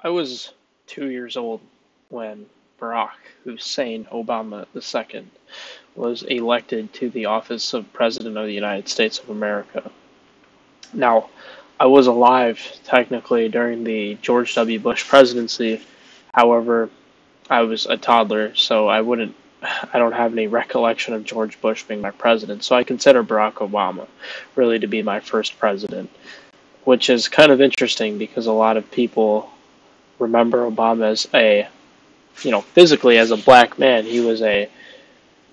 I was 2 years old when Barack Hussein Obama II was elected to the office of President of the United States of America. Now, I was alive technically during the George W. Bush presidency. However, I was a toddler, so I don't have any recollection of George Bush being my president. So I consider Barack Obama really to be my first president, which is kind of interesting because a lot of people remember Obama as physically as a black man. He was a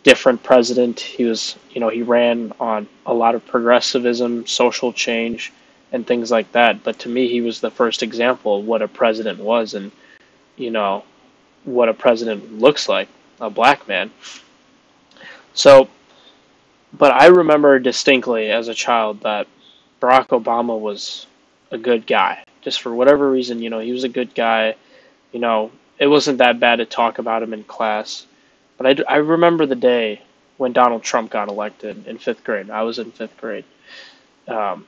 different president. He ran on a lot of progressivism, social change, and things like that. But to me, he was the first example of what a president was and, you know, what a president looks like, a black man. So, but I remember distinctly as a child that Barack Obama was a good guy. Just for whatever reason, he was a good guy. It wasn't that bad to talk about him in class. But I remember the day when Donald Trump got elected in fifth grade. I was in fifth grade. Um,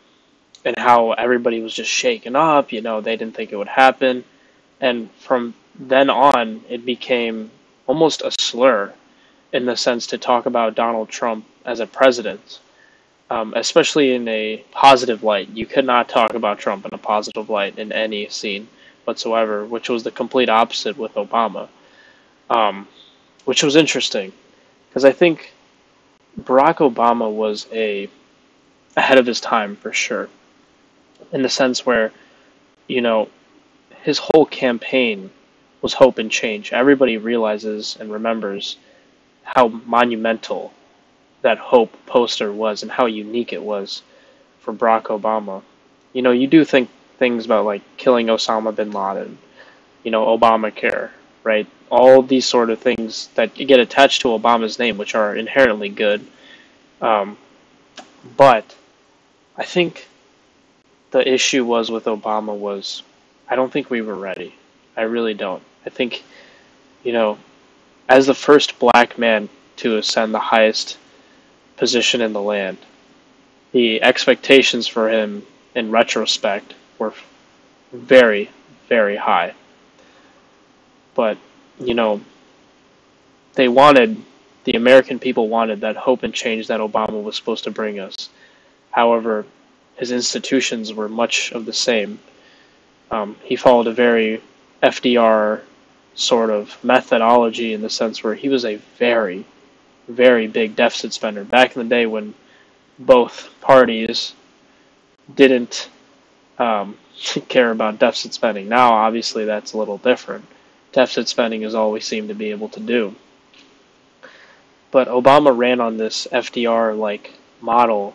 and how everybody was just shaken up. They didn't think it would happen. And from then on, it became almost a slur in the sense to talk about Donald Trump as a president, especially in a positive light. You could not talk about Trump in a positive light in any scene whatsoever, which was the complete opposite with Obama, which was interesting because I think Barack Obama was ahead of his time for sure, in the sense where you know his whole campaign was hope and change. Everybody realizes and remembers how monumental that hope poster was and how unique it was for Barack Obama. You do think things about like killing Osama bin Laden, Obamacare, right? All these sort of things that get attached to Obama's name, which are inherently good. Um, but I think the issue was with Obama was I don't think we were ready. I really don't. I think, you know, as the first black man to ascend the highest position in the land, the expectations for him in retrospect were very, very high. But, you know, they wanted, the American people wanted that hope and change that Obama was supposed to bring us. However, his institutions were much of the same. He followed a very FDR sort of methodology in the sense where he was a very, very big deficit spender. Back in the day when both parties didn't care about deficit spending. Now, obviously, that's a little different. Deficit spending is all we seem to be able to do. But Obama ran on this FDR-like model,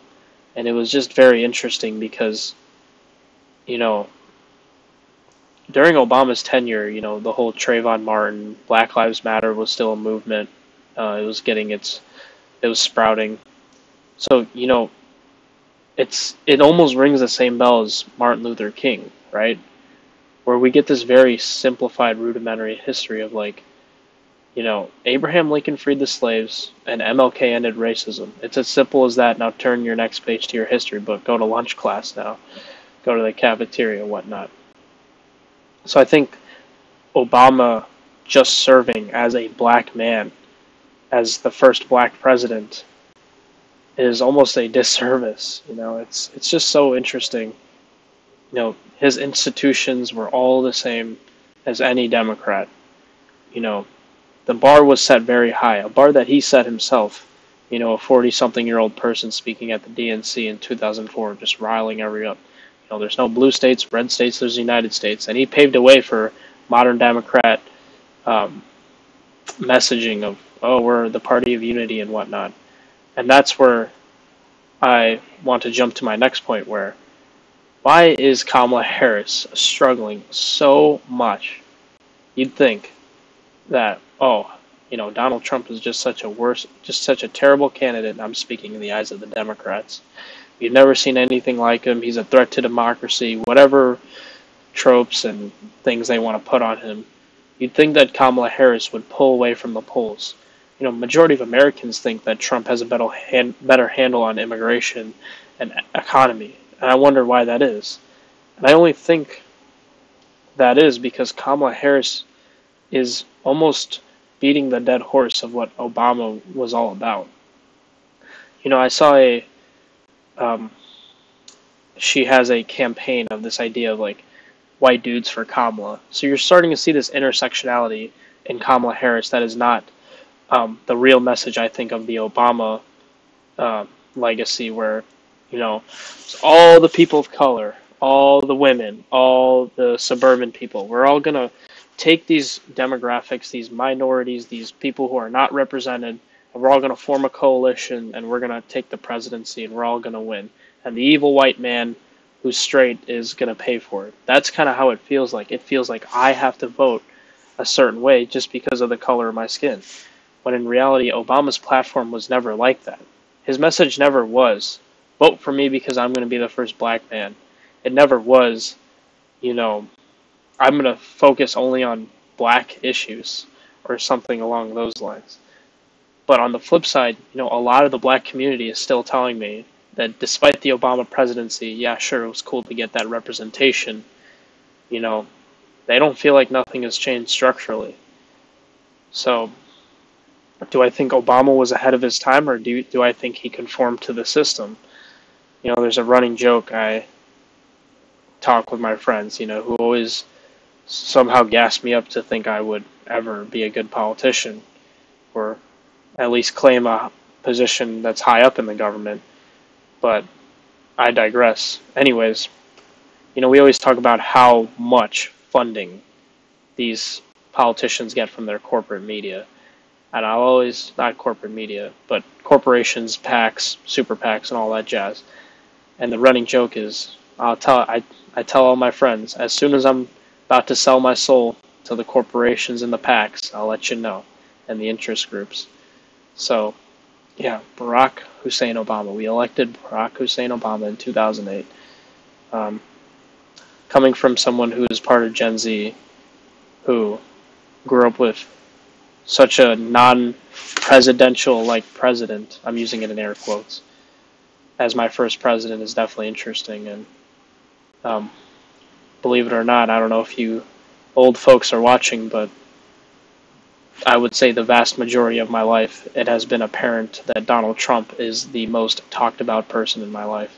and it was just very interesting because, you know, during Obama's tenure, the whole Trayvon Martin, Black Lives Matter was still a movement. It was sprouting. So, it almost rings the same bell as Martin Luther King, right? Where we get this very simplified, rudimentary history of Abraham Lincoln freed the slaves and MLK ended racism. It's as simple as that. Now turn your next page to your history book. Go to lunch class now. Go to the cafeteria, whatnot. So I think Obama just serving as a black man, as the first black president, is almost a disservice. It's just so interesting. His institutions were all the same as any Democrat. The bar was set very high, a bar that he set himself. A 40-something-year-old person speaking at the DNC in 2004, just riling every up. There's no blue states, red states, there's the United States. And he paved a way for modern Democrat messaging of, oh, we're the party of unity and whatnot. And that's where I want to jump to my next point where, why is Kamala Harris struggling so much? You'd think that, Donald Trump is just such a terrible candidate, and I'm speaking in the eyes of the Democrats. We've never seen anything like him. He's a threat to democracy, whatever tropes and things they want to put on him. You'd think that Kamala Harris would pull away from the polls. Majority of Americans think that Trump has a better handle on immigration and economy, and I wonder why that is. And I only think that is because Kamala Harris is almost beating the dead horse of what Obama was all about. I saw um, she has a campaign of this idea of like white dudes for Kamala. So you're starting to see this intersectionality in Kamala Harris that is not the real message, I think, of the Obama uh, legacy, where it's all the people of color, all the women, all the suburban people. We're all gonna take these demographics, these minorities, these people who are not represented, and we're all gonna form a coalition, and we're gonna take the presidency, and we're all gonna win. And the evil white man who's straight is gonna pay for it. That's kind of how it feels like. It feels like I have to vote a certain way just because of the color of my skin. When in reality, Obama's platform was never like that. His message never was, vote for me because I'm going to be the first black man. It never was, I'm going to focus only on black issues or something along those lines. But on the flip side, a lot of the black community is still telling me that despite the Obama presidency, yeah, sure, it was cool to get that representation, they don't feel like nothing has changed structurally. So, do I think Obama was ahead of his time, or do I think he conformed to the system? There's a running joke I talk with my friends, who always somehow gas me up to think I would ever be a good politician, or at least claim a position that's high up in the government. But I digress. Anyways, we always talk about how much funding these politicians get from their corporate media. And I'll always, not corporate media, but corporations, PACs, super PACs, and all that jazz. And the running joke is, I tell all my friends, as soon as I'm about to sell my soul to the corporations and the PACs, I'll let you know, and the interest groups. So, yeah, Barack Hussein Obama. We elected Barack Hussein Obama in 2008. Coming from someone who is part of Gen Z, who grew up with such a non-presidential like president, I'm using it in air quotes, as my first president is definitely interesting. And believe it or not, I don't know if you old folks are watching, but I would say the vast majority of my life, it has been apparent that Donald Trump is the most talked about person in my life.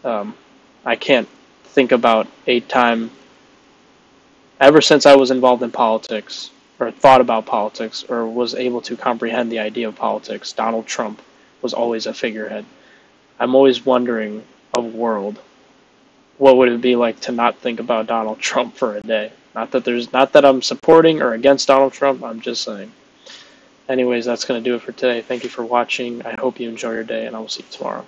I can't think about a time, ever since I was involved in politics, or thought about politics, or was able to comprehend the idea of politics, Donald Trump was always a figurehead. I'm always wondering of world, what would it be like to not think about Donald Trump for a day? Not that I'm supporting or against Donald Trump, I'm just saying. Anyways, that's going to do it for today. Thank you for watching. I hope you enjoy your day, and I will see you tomorrow.